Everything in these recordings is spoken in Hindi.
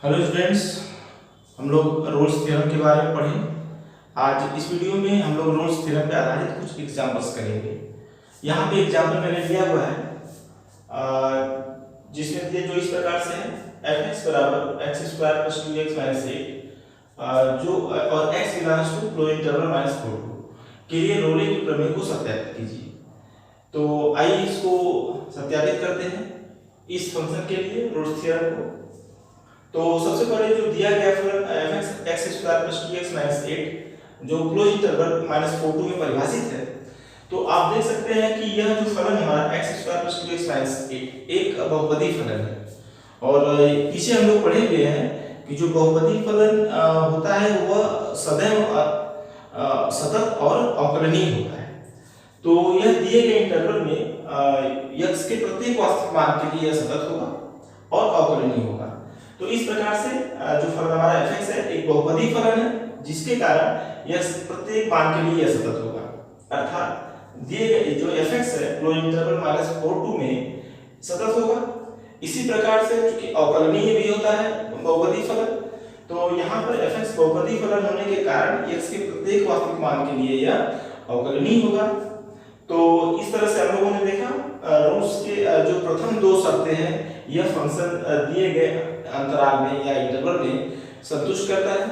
हेलो स्टूडेंट्स, हम लोग रोल्स थ्योरम के बारे में पढ़ें। आज इस वीडियो में हम लोग रोल्स थ्योरम पे आधारित कुछ एग्जांपल्स करेंगे। यहाँ पे एग्जांपल मैंने लिया हुआ है जिसमें दिए जो इस प्रकार से है f(x) बराबर x² + 2x - 8 जो और x belongs to close interval -4 के लिए रोले के प्रमेय को सत्यापित कीजिए। तो आइए इसको सत्यापित करते हैं इस फंक्शन के लिए रोल्स थ्योरम को। तो सबसे पहले जो दिया गया फलन x² + 2x - 8 जो क्लोज इंटरवल -4 में परिभाषित है, तो आप देख सकते हैं कि यह जो फलन हमारा x² + 2x - 8 एक बहुपदी फलन है। और पीछे हम लोग पढ़े हुए हैं कि जो बहुपदी फलन होता है वह सदैव सतत और अवकलनीय होता है। तो यह दिए गए इंटरवल में x के प्रत्येक वास्तविक मान के लिए यह सतत होगा और अवकलनीय होगा। तो इस प्रकार से जो फलन हमारा f(x) है एक बहुपदी फलन है, जिसके कारण यह प्रत्येक मान के लिए यह सतत होगा। अर्थात दिए गए जो f(x) है क्लोज इंटरवल -4 में सतत होगा। इसी प्रकार से क्योंकि अवकलनीय भी होता है बहुपदी फलन, तो यहाँ पर f(x) बहुपदी फलन होने के कारण x के प्रत्येक वास्तविक मान के लिए यह अवकलनीय होगा। तो इस तरह से हम लोगों ने देखा रोल्स के जो प्रथम दो शर्तें हैं यह फंक्शन दिए गए अंतराल में या इंटरवल में संतुष्ट करता है।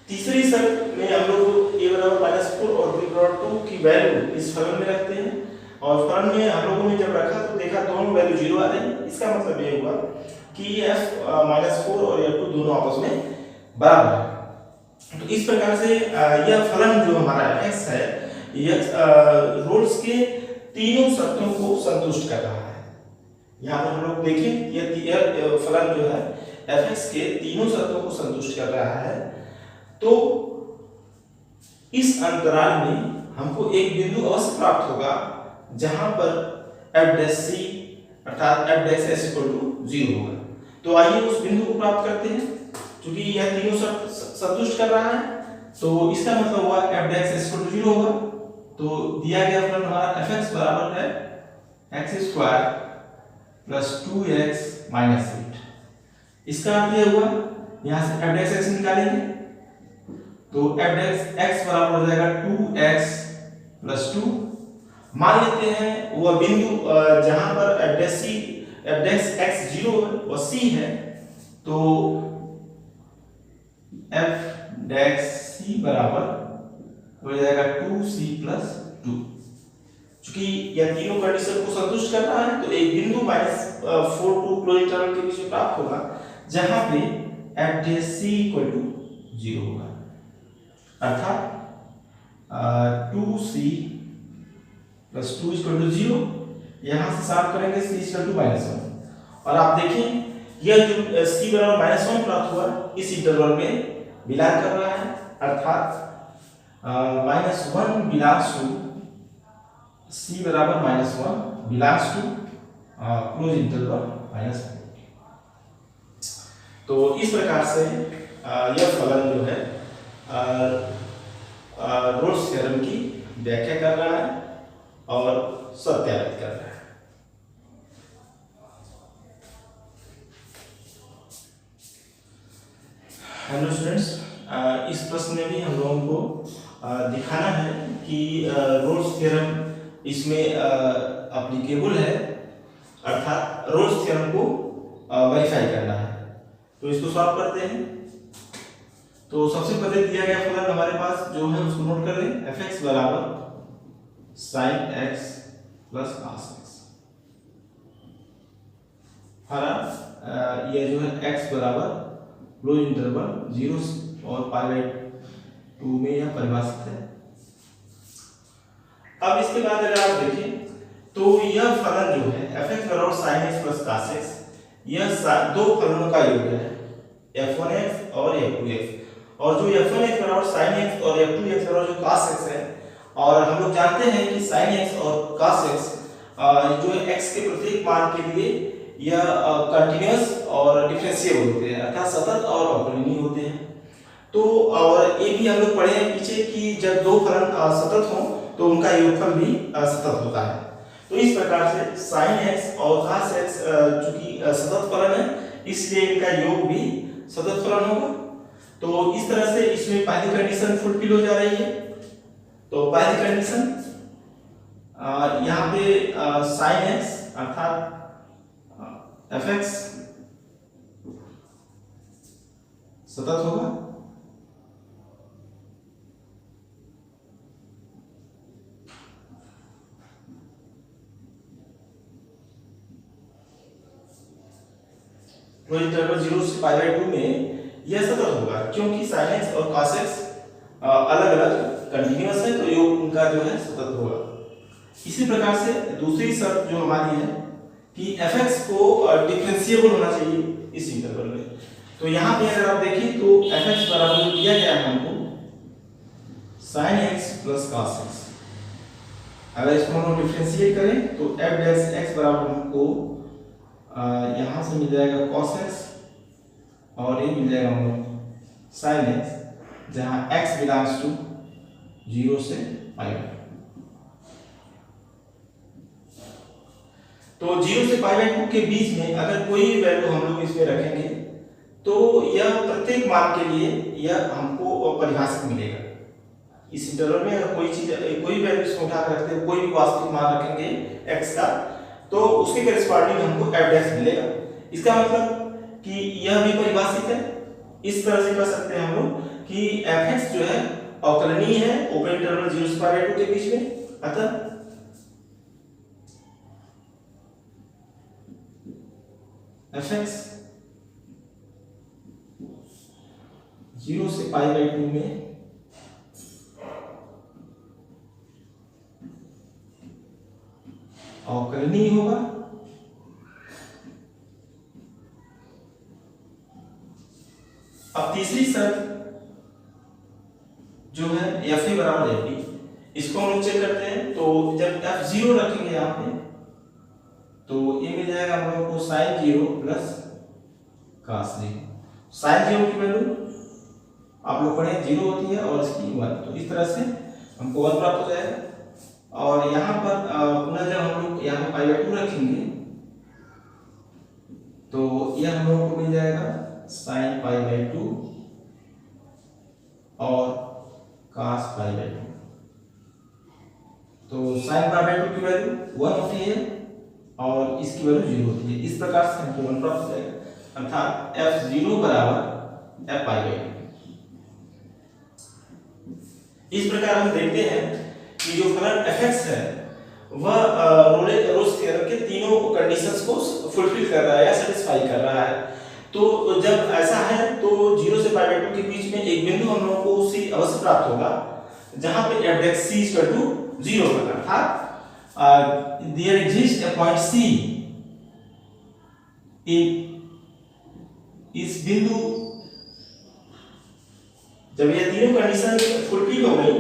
तीसरी शर्त में हम लोग a बराबर -4 और b बराबर 2 की वैल्यू इस फलन में रखते हैं, और फलन में हम लोगों ने जब रखा तो देखा दोनों वैल्यू 0 आ रही है। इसका मतलब ये हुआ कि f-4 और f2 दोनों आपस में बराबर है। तो इस प्रकार से यह फलन जो हमारा f(x) है यह रोल्स के तीनों शर्तों को संतुष्ट कर रहा है। यहाँ पर हम लोग देखें यह फलन जो है f(x) के तीनों शर्तों को संतुष्ट कर रहा है। तो इस अंतराल में हमको एक बिंदु अवश्य प्राप्त होगा जहां पर f' अर्थात f' 0 होगा। तो आइए उस बिंदु को प्राप्त करते हैं। क्योंकि यह तीनों शर्त संतुष्ट कर रहा है, तो इसका मतलब हुआ f' 0 होगा। तो दिया गया फलन हमारा f(x) बराबर है x² + 2x - 8। इसका अर्थ यह हुआ यहां से f' निकालेंगे तो f' बराबर हो जाएगा 2x + 2। मान लेते हैं वह बिंदु जहां पर f' 0 और c है, तो f' बराबर हो जाएगा 2c + 2। चूंकि यह तीनों कंडीशन को संतुष्ट कर रहा है, तो एक बिंदु -4 टू क्लोज इंटरवल के बीच में प्राप्त होगा जहां पे f' 0 होगा। अर्थात 2c + 2 = 0। यहां से साफ करेंगे c = -1। और आप देखें यह जो c बराबर -1 प्राप्त हुआ इस इंटरवल में बिलोंग कर रहा है। अर्थात -1 बिलोंग्स टू c बराबर -1 बिलोंग्स टू क्लोज इंटरवल -4। तो इस प्रकार से यह फलन जो है रोल्स थ्योरम की व्याख्या कर रहा है और सत्यापित कर रहा है। हेलो स्टूडेंट्स, इस प्रश्न में भी हम लोगों को दिखाना है कि रोल्स थ्योरम इसमें एप्लीकेबल है, अर्थात रोल्स थ्योरम को वेरीफाई करना है। तो इसको सॉल्व करते हैं। तो सबसे पहले दिया गया फलन हमारे पास जो है उसको नोट कर लें। f(x) बराबर sin x + cos x। हमारा यह जो है x बराबर क्लोज इंटरवल 0 और π/2 में यह परिभाषित है। अब इसके बाद अगर आप देखें तो यह फलन जो है f(x) बराबर sin x + cos x, यह दो फलनों का योग है f1x और f2x। और जो f1x बराबर sin x और f2x बराबर जो cos x है, और हम लोग जानते हैं कि sin x और cos x जो x के प्रत्येक मान के लिए यह कंटीन्यूअस और डिफरेंशिएबल होते हैं, अर्थात सतत और अवकलनीय होते हैं। तो और ये भी हम लोग पढ़े हैं पीछे कि जब दो फलन सतत हों तो उनका योगफल भी सतत होता है। तो इस प्रकार से sin x और cos x चूंकि सतत फलन है, इसलिए इनका योग भी सतत फलन होगा। तो इस तरह से इसमें पहली कंडीशन फुलफिल हो जा रही है। तो पहली कंडीशन यहाँ पे sin x अर्थात fx सतत होगा। तो इंटरवल 0 से π/2 में यह सतत होगा, क्योंकि sin x और cos x अलग अलग कंटीन्यूअस है, तो योग उनका जो है सतत होगा। इसी प्रकार से दूसरी शर्त जो हमारी है कि fx को डिफरेंशिएबल होना चाहिए इस इंटरवल में। तो यहाँ पे अगर आप देखें तो fx बराबर दिया गया है हमको sin x plus cos x। अगर इसको हम डिफरेंशिएट करें तो f डैश x बराबर हमको यहाँ से मिल जाएगा cos x और ये मिल जाएगा हमको sin x, जहाँ x बिलोंग्स टू 0 से π। तो 0 से π/2 के बीच में अगर कोई वैल्यू हम लोग इसमें रखेंगे तो यह प्रत्येक मान के लिए यह हमको परिभाषित मिलेगा। इस इंटरवल में अगर कोई वैल्यू इसमें उठा कर रखते हैं, कोई भी वास्तविक मान रखेंगे x का, तो उसके करेस्पॉन्डिंग हमको f डैश मिलेगा। इसका मतलब कि यह भी परिभाषित है। इस तरह से कह सकते हैं हम लोग कि fx जो है अवकलनीय है ओपन इंटरवल 0 से π/2 के बीच में। अतः fx 0 से π/2 में अवकलनीय होगा। अब तीसरी शर्त जो है f a बराबर f b, इसको हम चेक करते हैं। तो जब f 0 रखेंगे यहाँ पे तो ये मिल जाएगा हम लोगों को sin 0 प्लस cos 0। sin 0 की वैल्यू आप लोग पढ़े 0 होती है और इसकी 1, तो इस तरह से हमको 1 प्राप्त हो जाएगा। और यहाँ पर पुनः जब हम लोग यहाँ π/2 रखेंगे तो यह हम लोगों को मिल जाएगा sin π/2 और cos π/2। तो sin π/2 की वैल्यू 1 होती है और इसकी वैल्यू 0 होती है। इस प्रकार से हमको 1 प्राप्त हो जाएगा, अर्थात f0 बराबर f π/2। इस प्रकार हम देखते हैं कि जो फलन fx है वह रोल्स थ्योरम के तीनों कंडीशंस को फुलफिल कर रहा है या सेटिस्फाई कर रहा है। तो जब ऐसा है तो 0 से π/2 के बीच में एक बिंदु हम लोगों को c अवश्य प्राप्त होगा जहां पे f dash c equal to 0 होगा, अर्थात there exist a point c in इस बिंदु। जब ये तीनों कंडीशन फुलफिल हो गई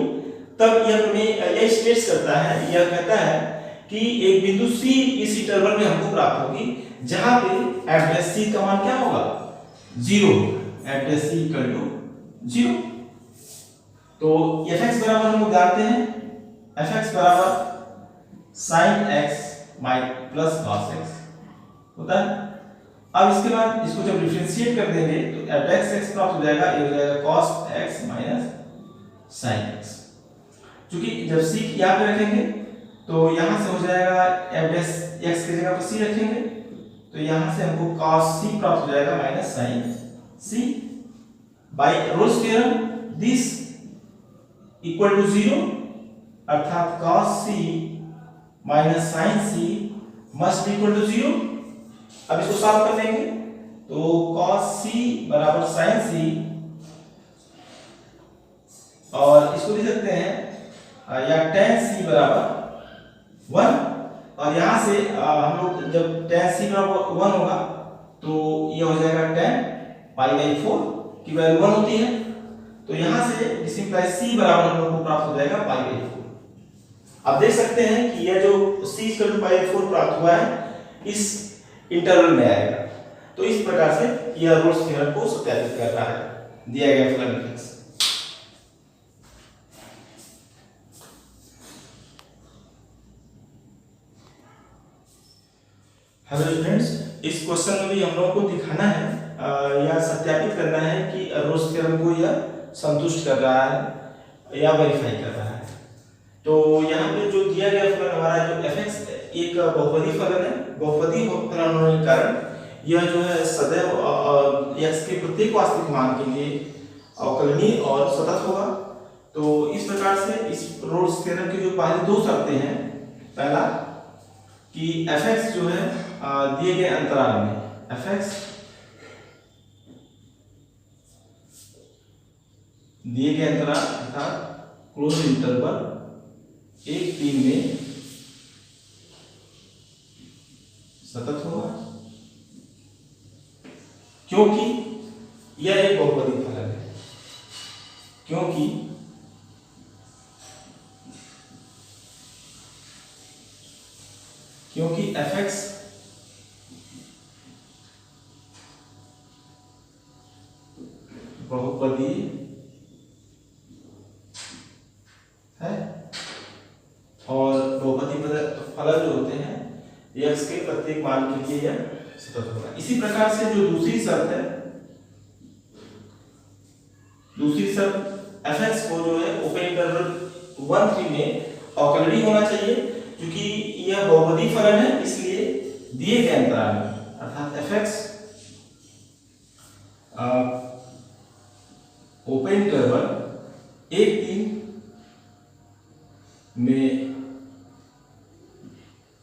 तब यह प्रमेय यह स्टेट्स करता है, यह कहता है कि एक बिंदु c इस इंटरवल में हमको प्राप्त होगी जहां पे f डैश c का मान क्या होगा 0, f dash c equal to 0। तो fx बराबर हम लोग जानते हैं fx बराबर sin x plus cos x होता है। अब इसके बाद इसको जब डिफरेंशिएट कर देंगे तो f डैश x प्राप्त हो जाएगा, ये हो जाएगा cos x minus sin x। क्योंकि जब c यहाँ पे रखेंगे तो यहाँ से हो जाएगा f डैश x की जगह पर c रखेंगे तो यहाँ से हमको cos c प्राप्त हो जाएगा minus sin c। By Rolle's theorem this equal to 0, अर्थात cos c minus sin c must be equal to 0। अब इसको सॉल्व कर लेंगे तो cos c बराबर sin c और इसको लिख सकते हैं या tan c बराबर 1। और यहाँ से हम लोग जब tan c बराबर 1 होगा तो ये हो जाएगा tan π/4 की वैल्यू 1 होती है। तो यहाँ से दिस इंप्लाइज c बराबर हम लोग को प्राप्त हो जाएगा π/4। आप देख सकते हैं कि यह जो c π/4 प्राप्त हुआ है इस इंटरवल में आएगा। तो इस प्रकार से यह रोल्स थ्योरम को सत्यापित कर रहा है दिया गया फलन f। हेलो स्टूडेंट्स, इस क्वेश्चन में भी हम लोगों को दिखाना है या सत्यापित करना है कि रोल्स थ्योरम को यह संतुष्ट कर रहा है या वेरीफाई कर रहा है। तो यहाँ पे जो दिया गया फलन हमारा जो fx एक बहुपदी फलन है। बहुपदी फलन होने के कारण यह जो है सदैव x के प्रत्येक वास्तविक मान के लिए अवकलनीय और सतत होगा। तो इस प्रकार से इस रोल्स थ्योरम की जो पहली दो शर्तें हैं, पहला कि fx जो है दिए गए अंतराल में fx दिए गए अंतराल अर्थात क्लोज इंटरवल 1-3 में सतत होगा, क्योंकि यह एक बहुपदी फलन है। क्योंकि fx बहुपदी है और बहुपदी फलन जो होते हैं x के प्रत्येक मान के लिए यह सतत होगा। इसी प्रकार से जो दूसरी शर्त है, दूसरी शर्त fx को जो है ओपन इंटरवल 1-3 में अवकलनीय होना चाहिए, क्योंकि यह बहुपदी फलन है, इसलिए दिए गए अंतराल में अर्थात fx ओपन इंटरवल 1-3 में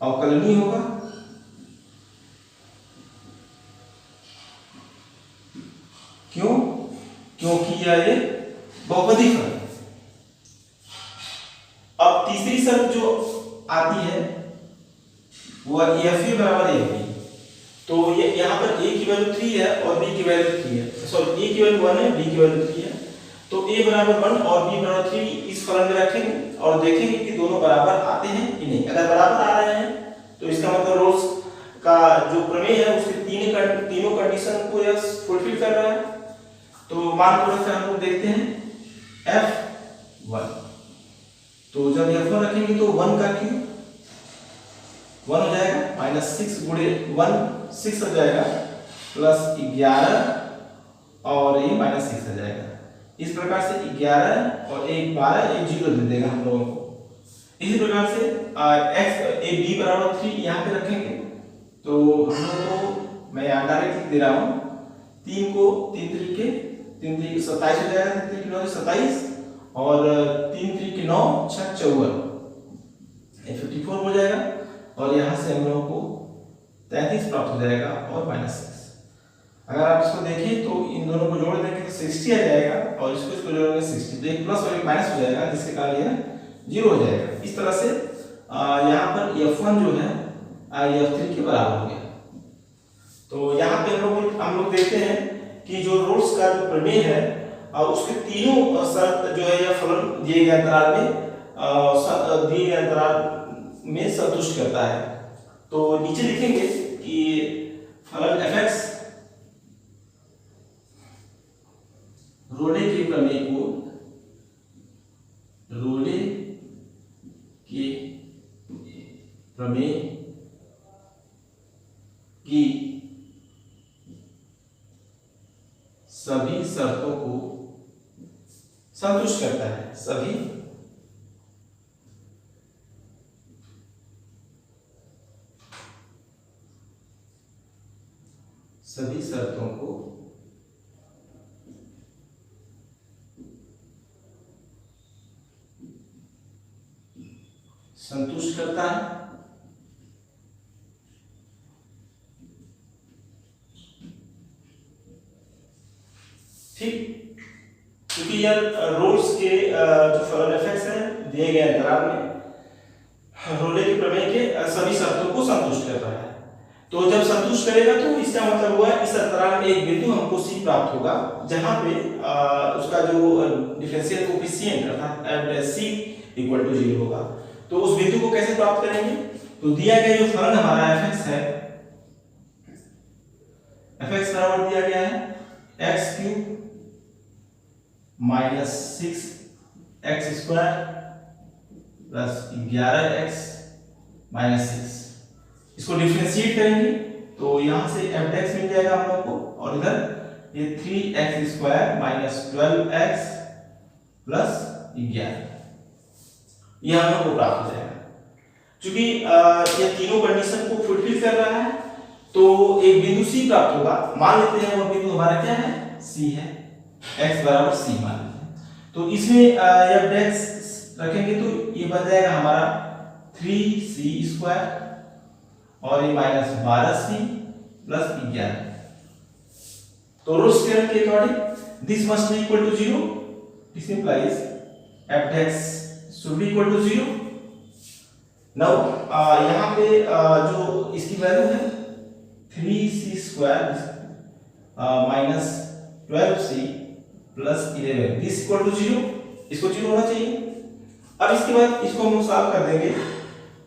अवकलनीय होगा। क्यों? क्योंकि यह एक बहुपदी फलन है। अब तीसरी शर्त जो आती है वह fa बराबर ab। तो ये यहाँ पर a की वैल्यू 3 है और b की वैल्यू 3 है, सॉरी a की वैल्यू 1 है, b की वैल्यू 3 है। तो a बराबर 1 और b बराबर 3 इस फलन में रखेंगे और देखेंगे कि दोनों बराबर आते हैं कि नहीं। अगर बराबर आ रहे हैं तो इसका मतलब रोल्स का जो प्रमेय है उसके तीनों कंडीशन को यह फुलफिल कर रहा है। तो मान को रखकर हम लोग देखते हैं f1। तो जब f1 रखेंगे तो 1 का क्यूब 1 हो जाएगा, -6 गुणे 1 6 हो जाएगा, प्लस 11 और ये -6 हो जाएगा। इस प्रकार से 11 और 1 12, 1 0 दे देगा हम लोगों को। इसी प्रकार से x a b बराबर 3 यहाँ पे रखेंगे तो हम लोग को मैं यहाँ डायरेक्ट लिख दे रहा हूँ, 3 को 3 तरीके 27 हो जाएगा, 3 3 9 27 और 3 3 के 9 6 54 54 हो जाएगा। और यहाँ से हम लोगों को 33 प्राप्त हो जाएगा और -6। अगर आप इसको देखें तो इन दोनों को जोड़ देंगे तो 60 आ जाएगा और इसको जोड़ेंगे 60, तो एक प्लस और एक माइनस हो जाएगा, जिसके कारण यह 0 हो जाएगा। इस तरह से यहाँ पर f1 जो है f3 के बराबर हो गया। तो यहाँ पे हम लोग देखते हैं कि जो रोल्स का जो प्रमेय है उसके तीनों शर्त जो है यह फलन दिए गए अंतराल में संतुष्ट करता है। तो नीचे लिखेंगे कि फलन fx रोले के प्रमेय को की सभी शर्तों को संतुष्ट करता है। सभी शर्तों को संतुष्ट करता है। ठीक, क्योंकि यह रोल्स के जो फलन fx है दिए गए अंतराल में रोले के प्रमेय के सभी शर्तों को संतुष्ट कर रहा है। तो जब संतुष्ट करेगा तो इसका मतलब हुआ इस अंतराल में एक बिंदु हमको c प्राप्त होगा, जहां पे उसका जो डिफरेंशियल कोएफिशिएंट अर्थात c = 0 होगा। तो उस बिंदु को कैसे प्राप्त करेंगे? तो दिया गया जो फलन हमारा fx है, fx बराबर दिया गया है x³ -6x² + 11x - 6। इसको डिफरेंशिएट करेंगे तो यहाँ से f(x) मिल जाएगा हम लोग को, और इधर ये 3x² माइनस 12x प्लस 11 ये हम लोग को प्राप्त हो जाएगा। क्योंकि ये तीनों कंडीशन को फुलफिल कर रहा है तो एक बिंदु C प्राप्त होगा। मान लेते हैं वो बिंदु हमारा क्या है, C है, x बराबर C मान लेते हैं। तो इसमें f(x) रखेंगे तो ये बन जाएगा हमारा 3c² और ये माइनस 12c प्लस 11। तो रोल्स थ्योरम के according this must be equal to 0, this implies f(x) should be equal to 0। Now यहाँ पे जो इसकी वैल्यू है 3c² minus 12c plus 11 this equal to 0, इसको 0 होना चाहिए। अब इसके बाद इसको हम सॉल्व कर देंगे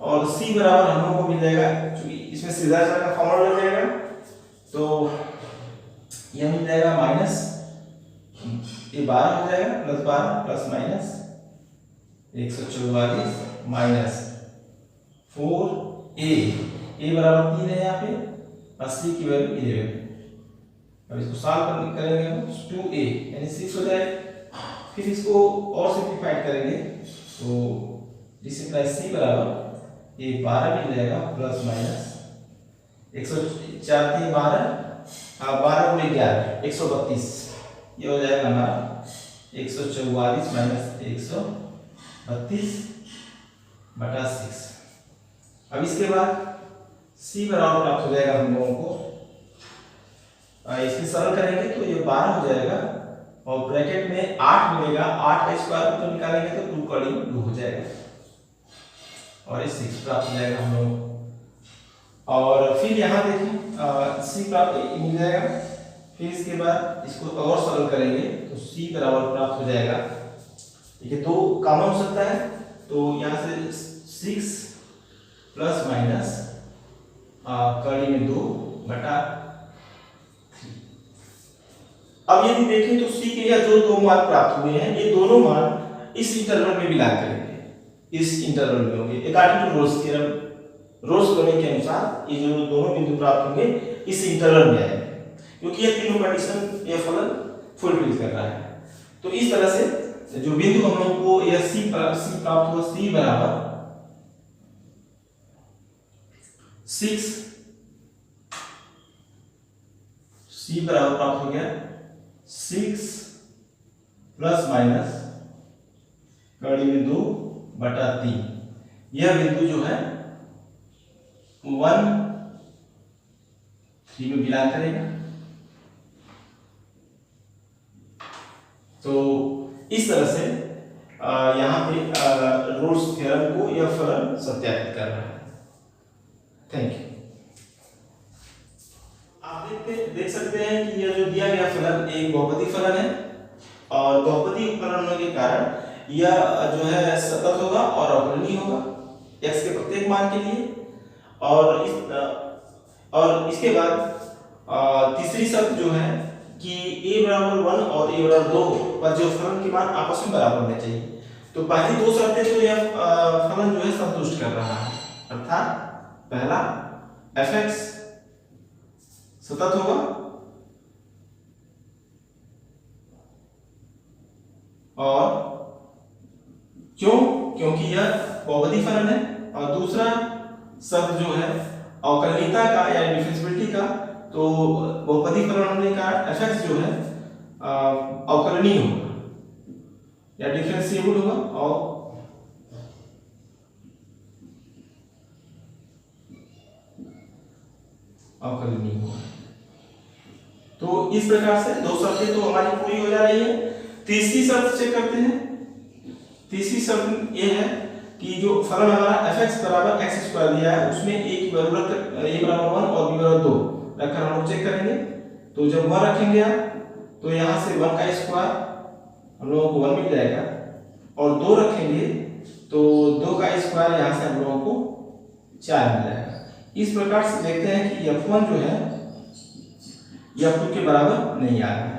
और c बराबर हम लोगों को मिल जाएगा, क्योंकि इसमें सीधा का फॉर्मूला लग जाएगा, तो यह मिल जाएगा माइनस ये 12 हो जाएगा plus 12 plus minus 144 minus 4a बराबर 3 है यहाँ पे, 80 की वैल्यू 11। अब इसको सॉल्व करेंगे हम 2a यानी 6 हो जाएगा। फिर इसको और सिंप्लीफाइड करेंगे तो दिस इंप्लाइज c बराबर ये 12 मिल जाएगा प्लस माइनस 104 3 12 12 गुणे 11 132, ये हो जाएगा हमारा 144 माइनस 132 बटा 6। अब इसके बाद c बराबर प्राप्त हो जाएगा हम लोगों को, इसकी सरल करेंगे तो ये 12 हो जाएगा और ब्रैकेट में 8 मिलेगा, 8 का स्क्वायर रूट निकालेंगे तो 2 का 2 हो जाएगा और ये 6 प्राप्त हो जाएगा हम लोग। और फिर यहाँ देखिए c प्राप्त मिल जाएगा। फिर इसके बाद इसको और सरल करेंगे तो c बराबर प्राप्त हो जाएगा, ठीक है, 2 कॉमन हो सकता है तो यहाँ से 6 प्लस माइनस कड़ी में 2 बटा 3। अब यदि देखें तो c के यह जो 2 मान प्राप्त हुए हैं ये दोनों मान इस इंटरवल में बिलोंग करेंगे, इस इंटरवल में होंगे according to Rolle's theorem. Rolle's प्रमेय के अनुसार ये जो दोनों बिंदु प्राप्त होंगे इस इंटरवल में आएंगे, क्योंकि ये तीनों कंडीशन ये फलन फुलफिल कर रहा है। तो इस तरह से जो बिंदु हम लोग को यह c प्राप्त हुआ, c बराबर 6 c बराबर प्राप्त हो गया 6 प्लस माइनस कड़ी में 2 बटा 3। यह बिंदु जो है 1 3 में बिलोंग करेगा। तो इस तरह से यहाँ पे रोल्स थ्योरम को यह फलन सत्यापित कर रहा है। Thank you. आप देख सकते हैं कि यह जो दिया गया फलन एक बहुपदी फलन है और बहुपदी फलन होने के कारण यह जो है सतत होगा और अवकलनीय होगा x के प्रत्येक मान के लिए। और इसके बाद तीसरी शर्त जो है कि a बराबर 1 और a बराबर 2 पर जो फलन के मान आपस में बराबर होने चाहिए। तो पहली 2 शर्तें तो यह फलन जो है संतुष्ट कर रहा है, अर्थात पहला f(x) सतत होगा और क्योंकि यह बहुपदी फलन है। और दूसरा शब्द जो है अवकलनीयता का या डिफरेंशिएबिलिटी का, तो बहुपदी फलन होने का f(x) जो है अवकलनीय होगा या डिफरेंशिएबल होगा और अवकलनीय होगा। तो इस प्रकार से 2 शर्तें तो हमारी पूरी हो जा रही है। तीसरी शर्त चेक करते हैं। तीसरी शर्त ये है कि जो फलन हमारा f(x) बराबर x² दिया है उसमें a की वैल्यू a बराबर 1 और b बराबर 2 रखकर हम लोग चेक करेंगे। तो जब 1 रखेंगे तो यहाँ से 1 का स्क्वायर हम लोगों को 1 मिल जाएगा और 2 रखेंगे तो 2 का स्क्वायर यहाँ से हम लोगों को 4 मिल जाएगा। इस प्रकार से देखते हैं कि f1 जो है f2 के बराबर नहीं आ रहा है।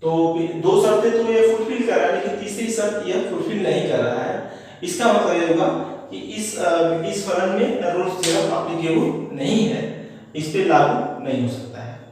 तो 2 शर्तें तो ये फुलफिल कर रहा है, लेकिन तीसरी शर्त यह फुलफिल नहीं कर रहा है। इसका मतलब ये होगा कि इस फलन में रोल्स थ्योरम एप्लीकेबल नहीं है इस पे लागू नहीं हो सकता है।